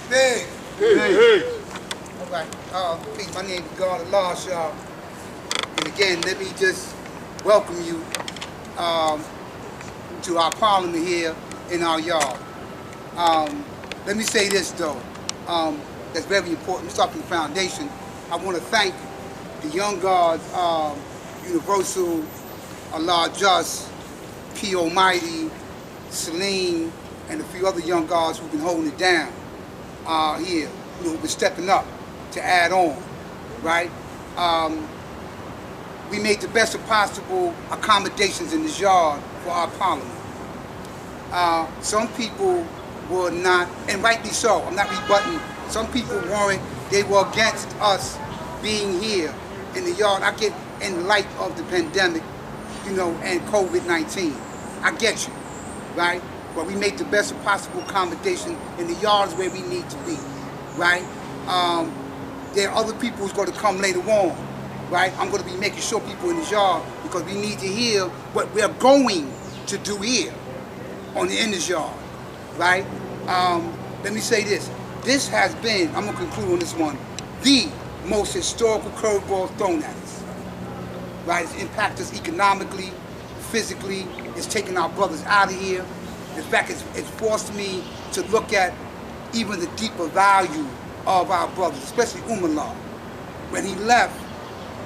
Hey. Hey. All right. Peace. My name is Shah. And again, let me just welcome you to our parliament here in our yard. Let me say this though. That's very important. We start from the foundation. I want to thank the Young Guards, Universal, Allah Just, P Almighty, Celine, and a few other Young Guards who've been holding it down here, who've been stepping up to add on, right? We made the best of possible accommodations in this yard for our parliament. Some people were not, and rightly so, I'm not rebutting, some people weren't, they were against us being here in the yard. I get in light of the pandemic, and COVID-19. I get you, right? But we make the best of possible accommodation in the yards where we need to be, right? There are other people who's going to come later on, right? I'm going to be making sure people in the yard, because we need to hear what we're going to do here in this yard, right? Let me say this. This has been, I'm going to conclude on this one, the most historical curveball thrown at us, right? It's impacted us economically, physically. It's taken our brothers out of here. In fact, it's forced me to look at even the deeper value of our brothers, especially Umallah. When he left,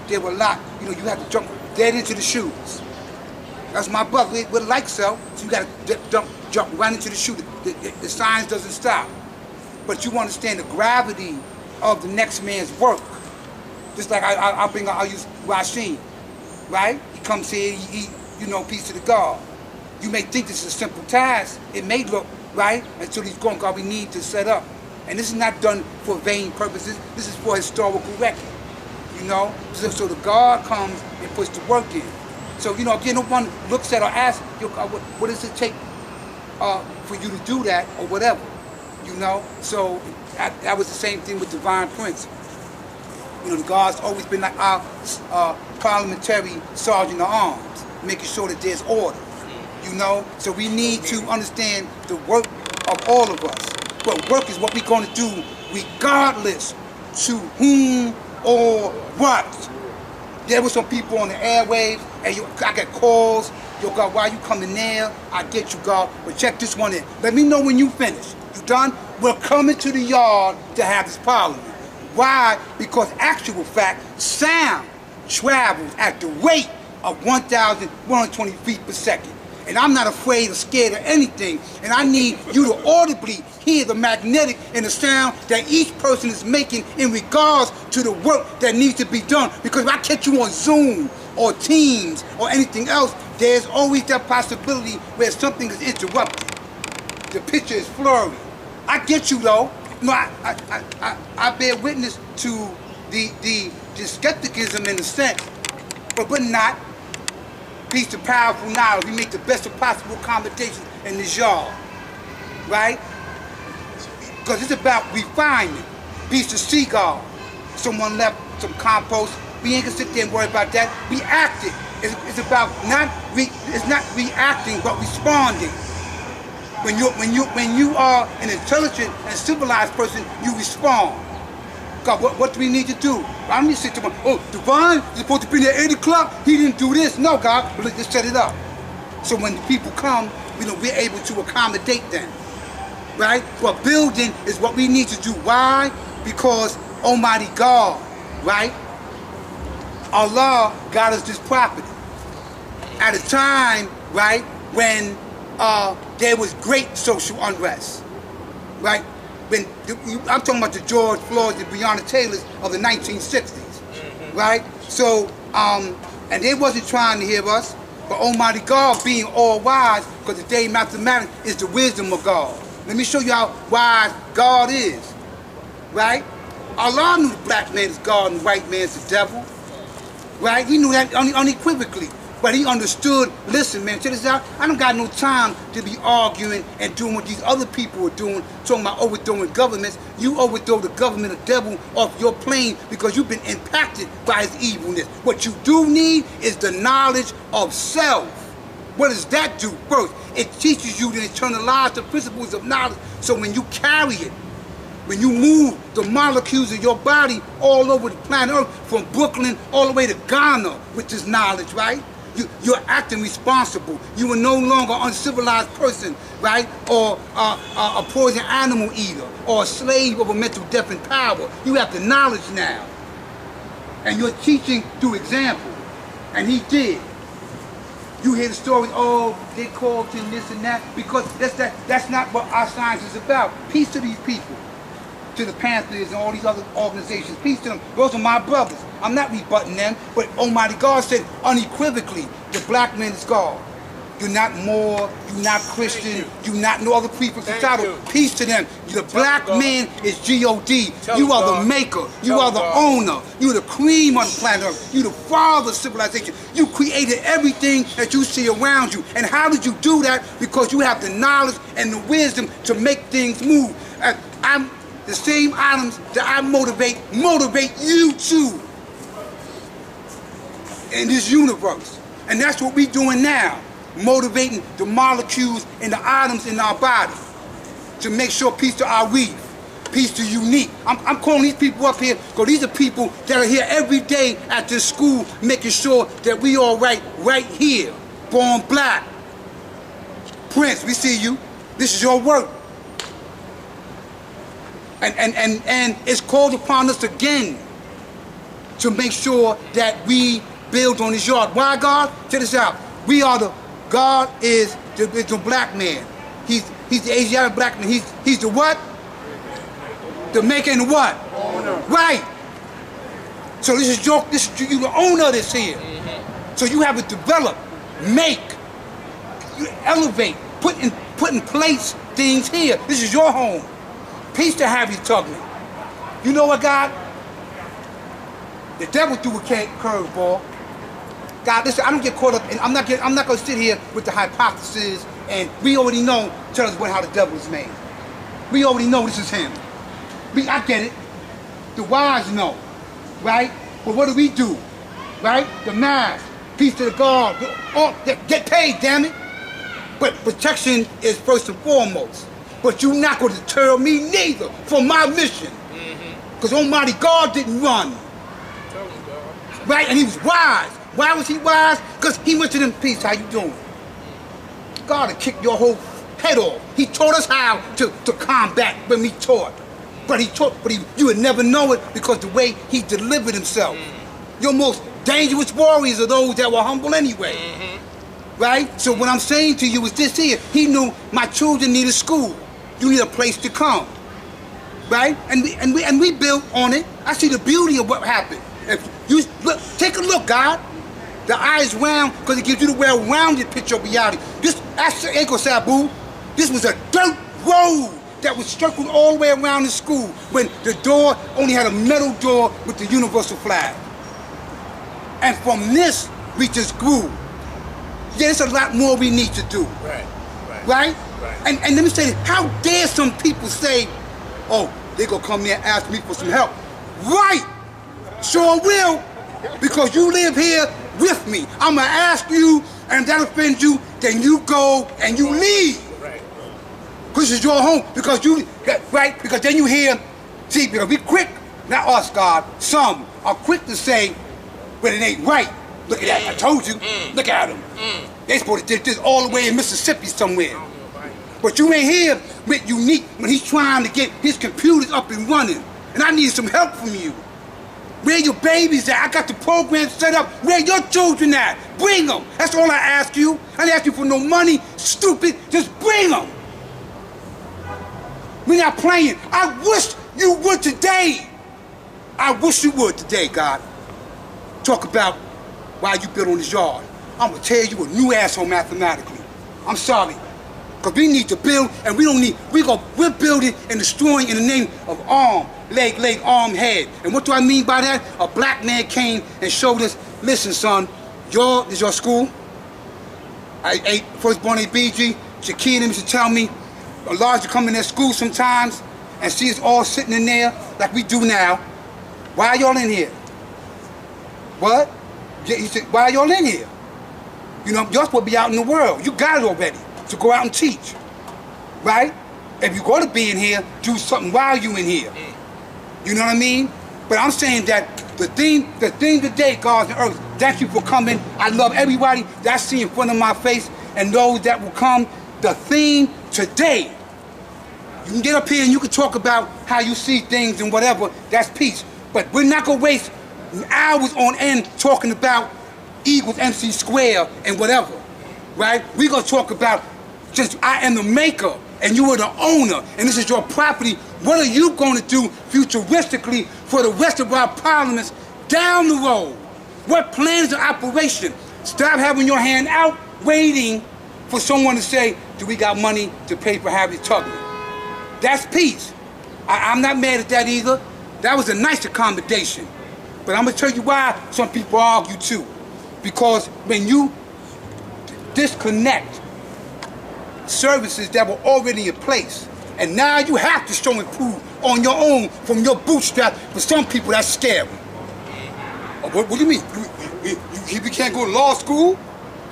there were a lot, you had to jump dead into the shoes. That's my brother, we're like so you got to jump right into the shoe. The science doesn't stop. But you understand the gravity of the next man's work. Just like I'll use Rasheen, right? He comes here, he peace to the God. You may think this is a simple task. It may look, right? Until he's gone, God, we need to set up. And this is not done for vain purposes. This is for historical record, So the God comes and puts the work in. So, again, no one looks at or asks, what does it take for you to do that or whatever, So that was the same thing with Divine Prince. The God's always been like our parliamentary sergeant at arms, making sure that there's order, So we need to understand the work of all of us. But work is what we're going to do regardless to whom or what. There were some people on the airwaves, and I got calls, God, why you coming there? I get you, God, but check this one in. Let me know when you finish. You done? We're coming to the yard to have this parliament. Why? Because actual fact, sound travels at the rate of 1,120 feet per second. And I'm not afraid or scared of anything. And I need you to audibly hear the magnetic and the sound that each person is making in regards to the work that needs to be done. Because if I catch you on Zoom or Teams or anything else, there's always that possibility where something is interrupted. The picture is blurry. I get you though. I bear witness to the skepticism in a sense, but not. Peace to powerful knowledge. We make the best of possible accommodations in this yard, right? Because it's about refinement. Peace to seagull. Someone left some compost. We ain't gonna sit there and worry about that. We acted. It's about it's not reacting, but responding. When you are an intelligent and civilized person, you respond. God, what do we need to do? I need to say to him, Divine is supposed to be there at 8 o'clock. He didn't do this. No, God, but let's just set it up. So when the people come, we're able to accommodate them, right? But building is what we need to do. Why? Because Almighty God, right? Allah got us this property at a time, right, when there was great social unrest, right? I'm talking about the George Floyds and Breonna Taylors of the 1960s, right? So, and they wasn't trying to hear us, but Almighty God being all wise, because the day mathematics is the wisdom of God. Let me show you how wise God is, right? Allah knew the black man is God and the white man is the devil, right? He knew that unequivocally. But he understood, listen, man, check this out. I don't got no time to be arguing and doing what these other people are doing, talking about overthrowing governments. You overthrow the government of devil off your plane because you've been impacted by his evilness. What you do need is the knowledge of self. What does that do first? It teaches you to internalize the principles of knowledge, so when you carry it, When you move the molecules of your body all over the planet Earth, from Brooklyn all the way to Ghana with this knowledge, right? You're acting responsible. You are no longer an uncivilized person, right? Or a poison animal eater, or a slave of a mental death and power. You have the knowledge now. And you're teaching through example. And he did. You hear the stories, oh, they called him this and that, because that's not what our science is about. Peace to these people, to the Panthers and all these other organizations. Peace to them. Those are my brothers. I'm not rebutting them, but Almighty God said unequivocally, the black man is God. You're not Moor, you're not Christian, you're not no other people title. Peace to them. The black man is G-O-D. You are the maker, you are the owner, you're the cream on the planet Earth, you're the father of civilization. You created everything that you see around you. And how did you do that? Because you have the knowledge and the wisdom to make things move. The same items that I motivate you too in this universe. And that's what we're doing now, motivating the molecules and the atoms in our body to make sure peace to our reef, peace to unique. I'm calling these people up here because these are people that are here every day at this school making sure that we all right here, born black. Prince, we see you. This is your work. And it's called upon us again to make sure that we build on his yard. Why, God? Check this out. God is the black man. He's the Asiatic black man. He's the what? The maker and the what? Owner. Right. So this is you the owner of this here. Mm-hmm. So you have to develop, make, you elevate, put in place things here. This is your home. Peace to have you, Tugman. You know what, God? The devil threw a curveball. God, listen, I don't get caught up, and I'm not going to sit here with the hypothesis, and we already know, tell us how the devil is made. We already know this is him. I get it. The wise know, right? But what do? Right? The mass, peace to the God, get paid, damn it. But protection is first and foremost. But you're not going to deter me neither from my mission. Because Almighty God didn't run. Right? And he was wise. Why was he wise? Because he went to them, peace, how you doing? God had kicked your whole head off. He taught us how to combat when we taught. But you would never know it because the way he delivered himself. Your most dangerous warriors are those that were humble anyway. Right? So what I'm saying to you is this here. He knew my children needed school. You need a place to come. Right? And we built on it. I see the beauty of what happened. If you look, take a look, God. The eye is round because it gives you the well-rounded picture of reality. That's ain't gonna say, boo. This was a dirt road that was circled all the way around the school when the door only had a metal door with the universal flag. And from this, we just grew. Yeah, there's a lot more we need to do. Right? And let me say this, how dare some people say, oh, they gonna come there and ask me for some help. Right, sure will, because you live here with me. I'm gonna ask you, and if that offends you, then you go and you leave. Because it's your home, because because then you hear, see, because we quick, not us, God, some are quick to say, but it ain't right. Look at that, I told you, look at them. They supposed to do this all the way in Mississippi somewhere. But you ain't here with Unique when he's trying to get his computers up and running. And I need some help from you. Where your babies at? I got the program set up. Where your children at? Bring them. That's all I ask you. I didn't ask you for no money, stupid. Just bring them. We're not playing. I wish you would today. I wish you would today, God. Talk about why you built on this yard. I'm gonna tear you a new asshole mathematically. I'm sorry. Because we need to build, and we're building and destroying in the name of arm, leg, arm, head. And what do I mean by that? A black man came and showed us, listen, son, this is your school. I firstborn ABG, Shaquille and them used to tell me, Elijah come in their school sometimes and see us all sitting in there like we do now. Why are y'all in here? What? He said, why are y'all in here? You know, you're supposed to be out in the world. You got it already. To go out and teach, right? if you're going to be in here, do something while you're in here. You know what I mean? But I'm saying that the theme today, gods and earth, thank you for coming. I love everybody that I see in front of my face and those that will come. The theme today, you can get up here and you can talk about how you see things and whatever, that's peace. But we're not going to waste hours on end talking about equals MC square and whatever, right? We're going to talk about, since I am the maker and you are the owner and this is your property, what are you going to do futuristically for the rest of our parliaments down the road? What plans are operation? Stop having your hand out waiting for someone to say, do we got money to pay for Harriet Tubman? That's peace. I'm not mad at that either. That was a nice accommodation. But I'm going to tell you why some people argue too. Because when you disconnect services that were already in place, and now you have to show and prove on your own from your bootstrap, for some people that's scary. What do you mean? We can't go to law school?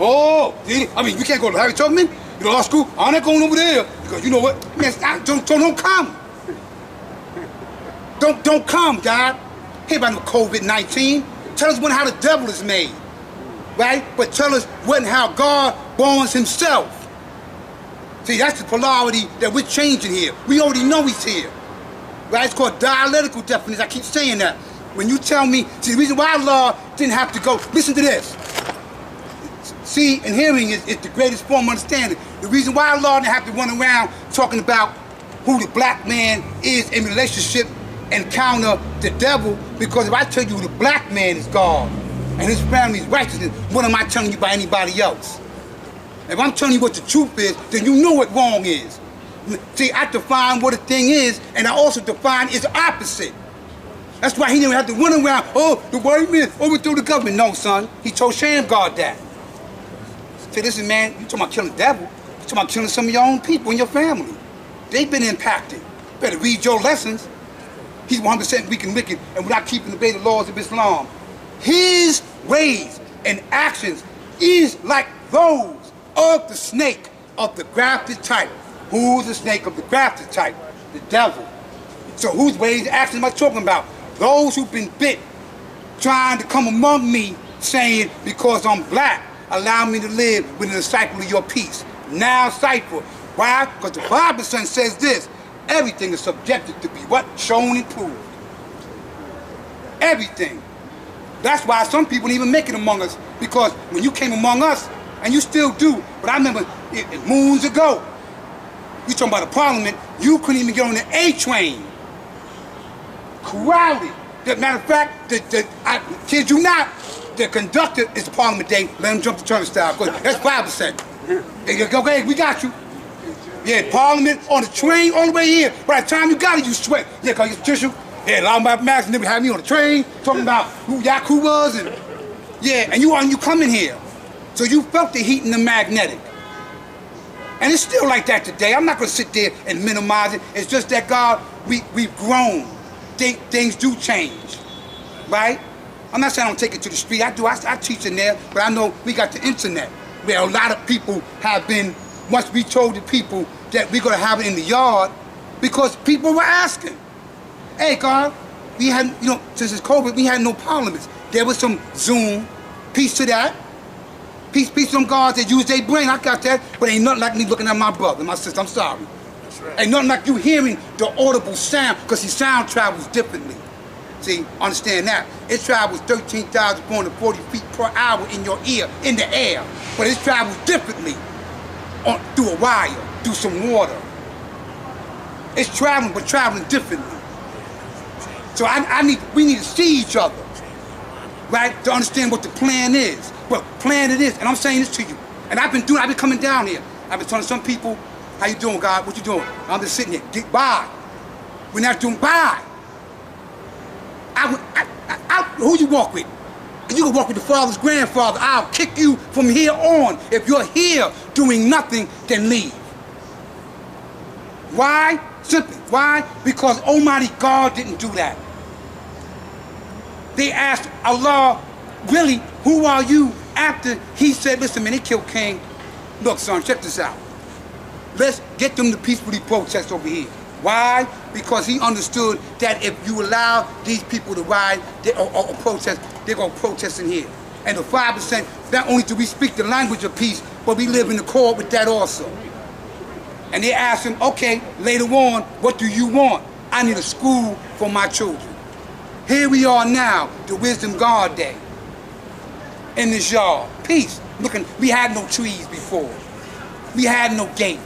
Oh, I mean, we can't go to Harriet Tubman? You know, law school? I'm not going over there. Because you know what? Man, don't come. Don't come, God. Hey, about no COVID-19. Tell us how the devil is made. Right? But tell us what and how God borns himself. See, that's the polarity that we're changing here. We already know he's here. Right? It's called dialectical definition. I keep saying that. When you tell me, see, the reason why law didn't have to go, listen to this. See, and hearing is the greatest form of understanding. The reason why law didn't have to run around talking about who the black man is in relationship and counter the devil, because if I tell you the black man is God and his family's righteousness, what am I telling you about anybody else? If I'm telling you what the truth is, then you know what wrong is. See, I define what a thing is, and I also define its opposite. That's why he didn't have to run around, oh, the white man overthrew the government. No, son, he told Shamgar that. Say, listen, man, you talking about killing the devil, you talking about killing some of your own people in your family. They've been impacted. Better read your lessons. He's 100% weak and wicked, and without keeping the laws of Islam. His ways and actions is like those of the snake of the grafted type. Who's the snake of the grafted type? The devil. So whose ways and actions am I talking about? Those who've been bit, trying to come among me, saying, because I'm black, allow me to live within the cycle of your peace. Now cypher. Why? Because the Bible says this, everything is subjected to be what? Shown and proved. Everything. That's why some people didn't even make it among us, because when you came among us, and you still do, but I remember moons ago, you talking about a parliament, you couldn't even get on the A train. Crowded. Matter of fact, I kid you not, the conductor is the parliament day, let him jump the turnstile, because that's 5%. Okay, we got you. Yeah, parliament on the train all the way here. By the time you got it, you sweat. Yeah, cause you tissue. Yeah, a lot of my max and they would have me on the train, talking about who Yaku was, and yeah, and you coming here. So you felt the heat and the magnetic. And it's still like that today. I'm not gonna sit there and minimize it. It's just that God, we've grown. Things do change, right? I'm not saying I don't take it to the street. I do, I teach in there, but I know we got the internet, where a lot of people have been, once we told the people that we're gonna have it in the yard, because people were asking. Hey, God, we had, since it's COVID, we had no parliaments. There was some Zoom, peace to that. Peace to them guards that use their brain, I got that, but ain't nothing like me looking at my brother, my sister, I'm sorry. That's right. Ain't nothing like you hearing the audible sound, because see, sound travels differently. See, understand that. It travels 13,440 feet per hour in your ear, in the air, but it travels differently through a wire, through some water. It's traveling, but traveling differently. So we need to see each other, right, to understand what the plan is. Well, plan it is, and I'm saying this to you. And I've been coming down here. I've been telling some people, how you doing, God? What you doing? I'm just sitting here, get by. We're not doing by. Who you walk with? You can walk with the father's grandfather. I'll kick you from here on. If you're here doing nothing, then leave. Why? Simply, why? Because Almighty God didn't do that. They asked Allah, really, who are you? After he said, listen, man, they killed King. Look, son, check this out. let's get them to peacefully protest over here. Why? Because he understood that if you allow these people to ride or protest, they're going to protest in here. And the 5%, not only do we speak the language of peace, but we live in accord with that also. And they asked him, okay, later on, what do you want? I need a school for my children. Here we are now, the Wisdom God Day, in this yard. Peace. Looking, we had no trees before. We had no gate.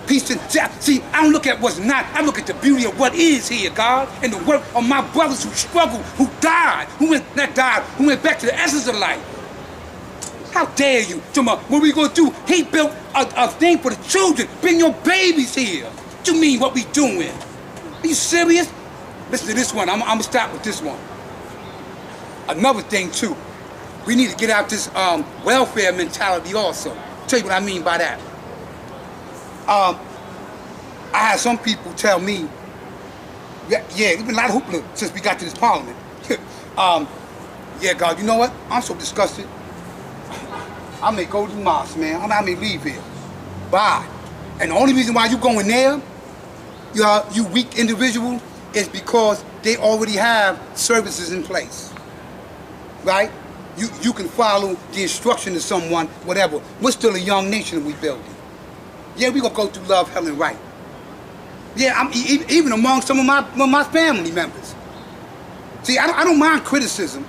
Peace and see, I don't look at what's not, I look at the beauty of what is here, God, and the work of my brothers who struggled, who died, who went back to the essence of life. How dare you? What we gonna do? He built a thing for the children. Bring your babies here. What you mean what we doing? Are you serious? Listen to this one, I'm gonna stop with this one. Another thing too, we need to get out this welfare mentality also. Tell you what I mean by that. I had some people tell me, yeah, there's been a lot of hoopla since we got to this parliament. Yeah, God, you know what? I'm so disgusted. I may go to the mosque, man. I may leave here. Bye. And the only reason why you going there, you weak individual, is because they already have services in place. Right? You can follow the instruction of someone, whatever. We're still a young nation we building. Yeah, we gonna go through love, hell, and right. Yeah, I'm even among some of my family members. See, I don't mind criticism.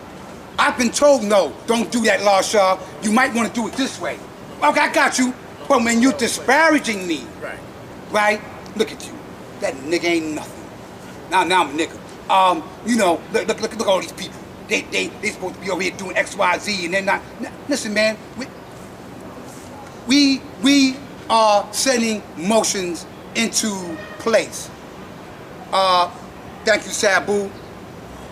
I've been told, no, don't do that, Shah. You might want to do it this way. Okay, I got you. But when you're disparaging me, right? Look at you. That nigga ain't nothing. Now I'm a nigga. You know, look at all these people. They supposed to be over here doing X, Y, Z, and they're not. Listen, man. We are setting motions into place. Thank you, Sabu.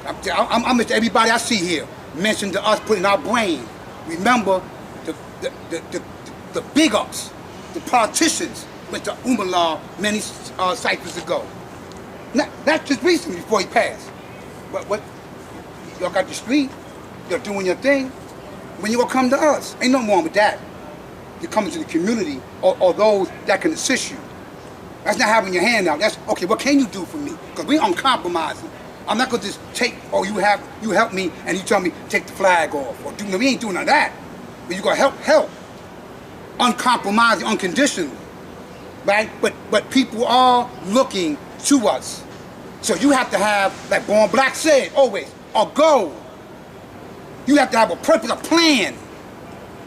I'm everybody I see here mentioned to us putting our brain. Remember the big ups, the politicians went to Umar many cyphers ago. Not just recently before he passed. What y'all got the street, you're doing your thing. When you gonna come to us, ain't nothing wrong with that. You're coming to the community or those that can assist you. That's not having your hand out. That's okay. What can you do for me? Because we uncompromising. I'm not gonna just take. Oh, you help me, and you tell me take the flag off or do. No, we ain't doing none of that. But you gotta help. Uncompromising, unconditionally, right? But people are looking to us, so you have to have, like Born Black said, always a goal. You have to have a purpose, a plan.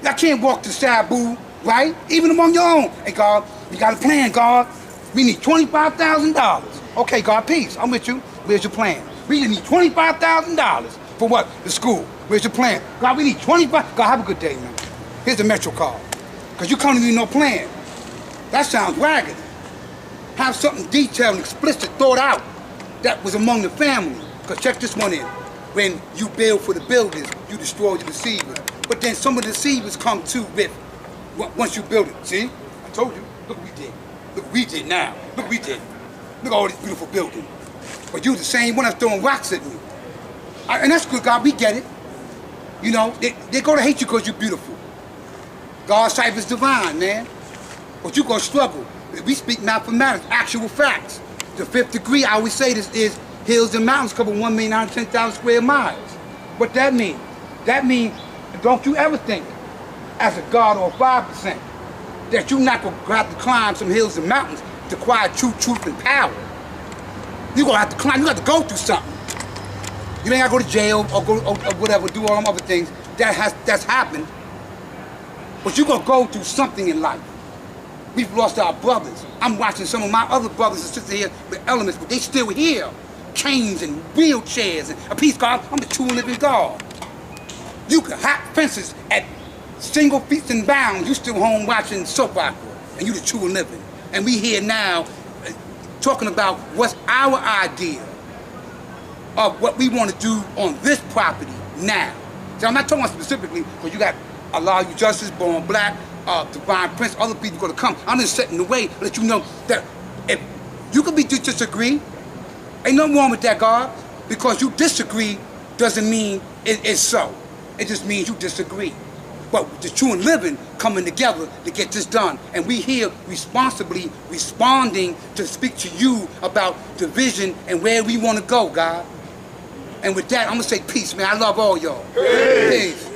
I can't walk to Sabu, right? Even among your own. Hey, God, we got a plan, God. We need $25,000. Okay, God, peace. I'm with you. Where's your plan? We need $25,000 for what? The school. Where's your plan? God, we need 25. God, have a good day, man. Here's the Metro card. Because you can't even no plan. That sounds ragged. Have something detailed and explicit thought out that was among the family. Because check this one in. When you build for the builders, you destroy the receivers. But then some of the receivers come too with once you build it. See? I told you. Look what we did. Look what we did now. Look what we did. Look at all this beautiful building. But you the same one that's throwing rocks at me. And that's good, God. We get it. You know, they're going to hate you because you're beautiful. God's sight is divine, man. But you're going to struggle. We speak mathematics, actual facts. The fifth degree, I always say this, is hills and mountains cover 1,910,000 square miles. What that mean? That means, don't you ever think, as a God or 5%, that you're not going to have to climb some hills and mountains to acquire truth, and power. You're going to have to climb, you got to go through something. You ain't got to go to jail or whatever, do all them other things. That's happened. But you're going to go through something in life. We've lost our brothers. I'm watching some of my other brothers and sisters here with elements, but they still here. Canes and wheelchairs and a peace God. I'm the true and living God. You can hop fences at single feet and bounds. You still home watching soap opera, and you the true and living. And we here now talking about what's our idea of what we want to do on this property now. So I'm not talking specifically because you got Allah, you Justice, Born Black, Divine Prince, other people going to come. I'm just setting the way to let you know that if you can disagree, ain't nothing wrong with that, God, because you disagree doesn't mean it's so. It just means you disagree. but the true and living coming together to get this done. And we here responsibly responding to speak to you about the vision and where we want to go, God. And with that, I'm going to say peace, man. I love all y'all. Peace.